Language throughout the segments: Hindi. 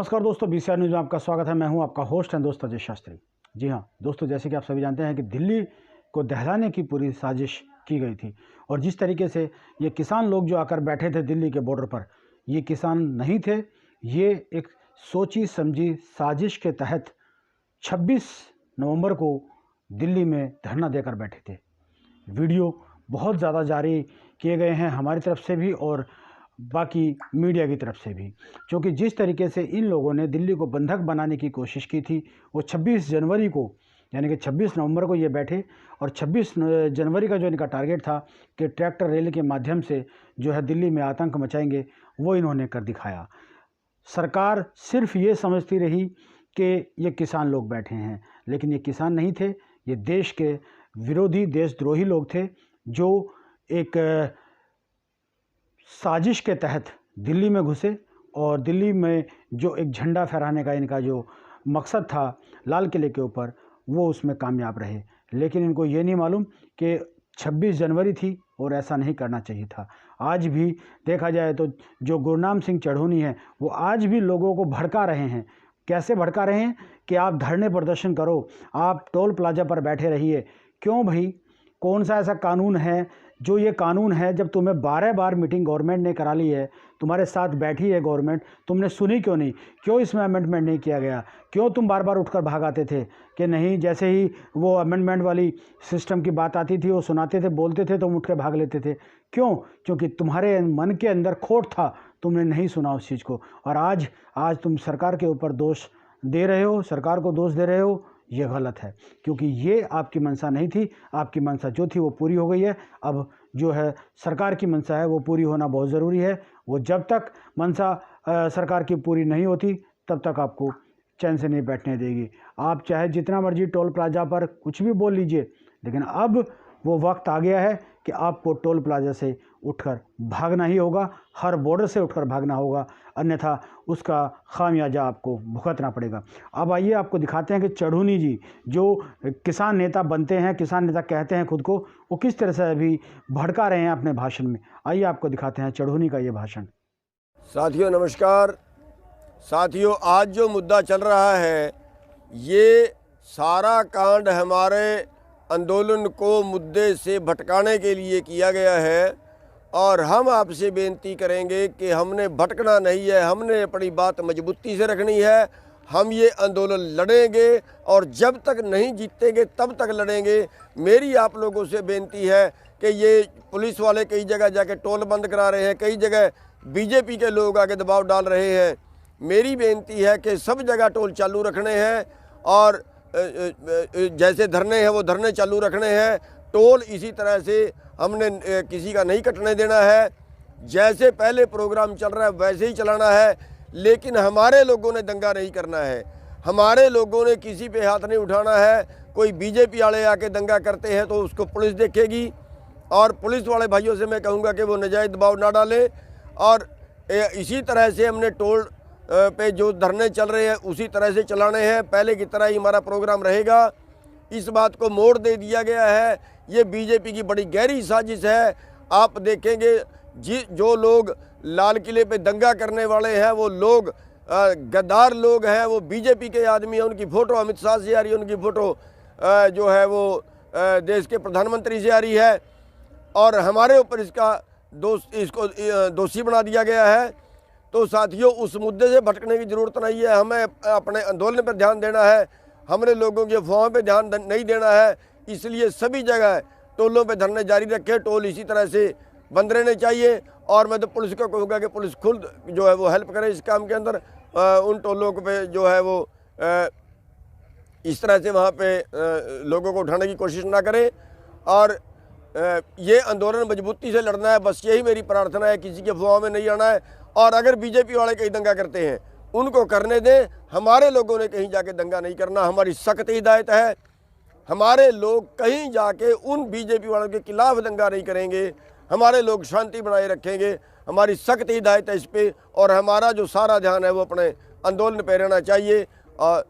नमस्कार दोस्तों, बीसीआर न्यूज़ में आपका स्वागत है। मैं हूं आपका होस्ट एंड दोस्त अजय शास्त्री। जी हां दोस्तों, जैसे कि आप सभी जानते हैं कि दिल्ली को दहलाने की पूरी साजिश की गई थी और जिस तरीके से ये किसान लोग जो आकर बैठे थे दिल्ली के बॉर्डर पर, ये किसान नहीं थे, ये एक सोची समझी साजिश के तहत 26 नवंबर को दिल्ली में धरना देकर बैठे थे। वीडियो बहुत ज़्यादा जारी किए गए हैं हमारी तरफ से भी और बाकी मीडिया की तरफ से भी, क्योंकि जिस तरीके से इन लोगों ने दिल्ली को बंधक बनाने की कोशिश की थी, वो 26 जनवरी को यानी कि 26 नवंबर को ये बैठे और 26 जनवरी का जो इनका टारगेट था कि ट्रैक्टर रैली के माध्यम से जो है दिल्ली में आतंक मचाएंगे, वो इन्होंने कर दिखाया। सरकार सिर्फ ये समझती रही कि ये किसान लोग बैठे हैं, लेकिन ये किसान नहीं थे, ये देश के विरोधी देशद्रोही लोग थे जो एक साजिश के तहत दिल्ली में घुसे और दिल्ली में जो एक झंडा फहराने का इनका जो मकसद था लाल किले के ऊपर, वो उसमें कामयाब रहे। लेकिन इनको ये नहीं मालूम कि 26 जनवरी थी और ऐसा नहीं करना चाहिए था। आज भी देखा जाए तो जो गुरनाम सिंह चढ़ूनी है, वो आज भी लोगों को भड़का रहे हैं। कैसे भड़का रहे हैं कि आप धरने प्रदर्शन करो, आप टोल प्लाजा पर बैठे रहिए। क्यों भाई? कौन सा ऐसा कानून है जो ये कानून है जब तुम्हें 12 बार मीटिंग गवर्नमेंट ने करा ली है, तुम्हारे साथ बैठी है गवर्नमेंट, तुमने सुनी क्यों नहीं? क्यों इसमें अमेंडमेंट नहीं किया गया? क्यों तुम बार बार उठकर भाग आते थे कि नहीं? जैसे ही वो अमेंडमेंट वाली सिस्टम की बात आती थी, वो सुनाते थे, बोलते थे, तुम उठ के भाग लेते थे। क्यों? क्योंकि तुम्हारे मन के अंदर खोट था, तुमने नहीं सुना उस चीज़ को। और आज तुम सरकार के ऊपर दोष दे रहे हो, सरकार को दोष दे रहे हो, ये गलत है, क्योंकि ये आपकी मंशा नहीं थी। आपकी मंशा जो थी वो पूरी हो गई है। अब जो है सरकार की मंशा है वो पूरी होना बहुत ज़रूरी है। वो जब तक मंशा सरकार की पूरी नहीं होती तब तक आपको चैन से नहीं बैठने देगी। आप चाहे जितना मर्जी टोल प्लाजा पर कुछ भी बोल लीजिए, लेकिन अब वो वक्त आ गया है कि आपको टोल प्लाजा से उठकर भागना ही होगा, हर बॉर्डर से उठकर भागना होगा, अन्यथा उसका खामियाजा आपको भुगतना पड़ेगा। अब आइए आपको दिखाते हैं कि चढ़ूनी जी जो किसान नेता बनते हैं, किसान नेता कहते हैं खुद को, वो किस तरह से अभी भड़का रहे हैं अपने भाषण में। आइए आपको दिखाते हैं चढ़ूनी का ये भाषण। साथियों नमस्कार। साथियों, आज जो मुद्दा चल रहा है, ये सारा कांड हमारे आंदोलन को मुद्दे से भटकाने के लिए किया गया है और हम आपसे बेनती करेंगे कि हमने भटकना नहीं है, हमने अपनी बात मजबूती से रखनी है। हम ये आंदोलन लड़ेंगे और जब तक नहीं जीतेंगे तब तक लड़ेंगे। मेरी आप लोगों से बेनती है कि ये पुलिस वाले कई जगह जाके टोल बंद करा रहे हैं, कई जगह बीजेपी के लोग आके दबाव डाल रहे हैं। मेरी बेनती है कि सब जगह टोल चालू रखने हैं और जैसे धरने हैं वो धरने चालू रखने हैं। टोल इसी तरह से हमने किसी का नहीं कटने देना है। जैसे पहले प्रोग्राम चल रहा है वैसे ही चलाना है, लेकिन हमारे लोगों ने दंगा नहीं करना है। हमारे लोगों ने किसी पे हाथ नहीं उठाना है। कोई बीजेपी वाले आके दंगा करते हैं तो उसको पुलिस देखेगी और पुलिस वाले भाइयों से मैं कहूँगा कि वो नाजायज़ दबाव ना डालें। और इसी तरह से हमने टोल पे जो धरने चल रहे हैं उसी तरह से चलाने हैं। पहले की तरह ही हमारा प्रोग्राम रहेगा। इस बात को मोड़ दे दिया गया है। ये बीजेपी की बड़ी गहरी साजिश है। आप देखेंगे जो लोग लाल किले पे दंगा करने वाले हैं वो लोग गद्दार लोग हैं, वो बीजेपी के आदमी हैं। उनकी फ़ोटो अमित शाह से आ रही है, उनकी फ़ोटो जो है वो देश के प्रधानमंत्री से आ रही है और हमारे ऊपर इसको दोषी बना दिया गया है। तो साथियों, उस मुद्दे से भटकने की ज़रूरत नहीं है। हमें अपने आंदोलन पर ध्यान देना है, हमने लोगों के अफवाहों पे ध्यान नहीं देना है। इसलिए सभी जगह टोलों पे धरने जारी रखे, टोल इसी तरह से बंद रहने चाहिए। और मैं तो पुलिस को कहूँगा कि पुलिस खुद जो है वो हेल्प करे इस काम के अंदर। उन टोलों पे जो है वो इस तरह से वहाँ पे लोगों को उठाने की कोशिश ना करें और ये आंदोलन मजबूती से लड़ना है। बस यही मेरी प्रार्थना है, किसी के अफवाह में नहीं आना है। और अगर बीजेपी वाले कहीं दंगा करते हैं उनको करने दें, हमारे लोगों ने कहीं जाके दंगा नहीं करना। हमारी सख्त हिदायत है, हमारे लोग कहीं जाके उन बीजेपी वालों के खिलाफ दंगा नहीं करेंगे। हमारे लोग शांति बनाए रखेंगे। हमारी सख्त हिदायत है इस पर और हमारा जो सारा ध्यान है वो अपने आंदोलन पर रहना चाहिए। और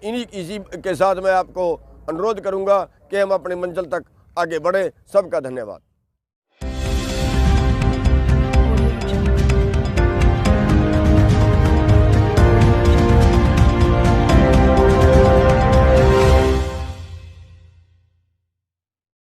इसी के साथ मैं आपको अनुरोध करूंगा कि हम अपनी मंजिल तक आगे बढ़े। सबका धन्यवाद।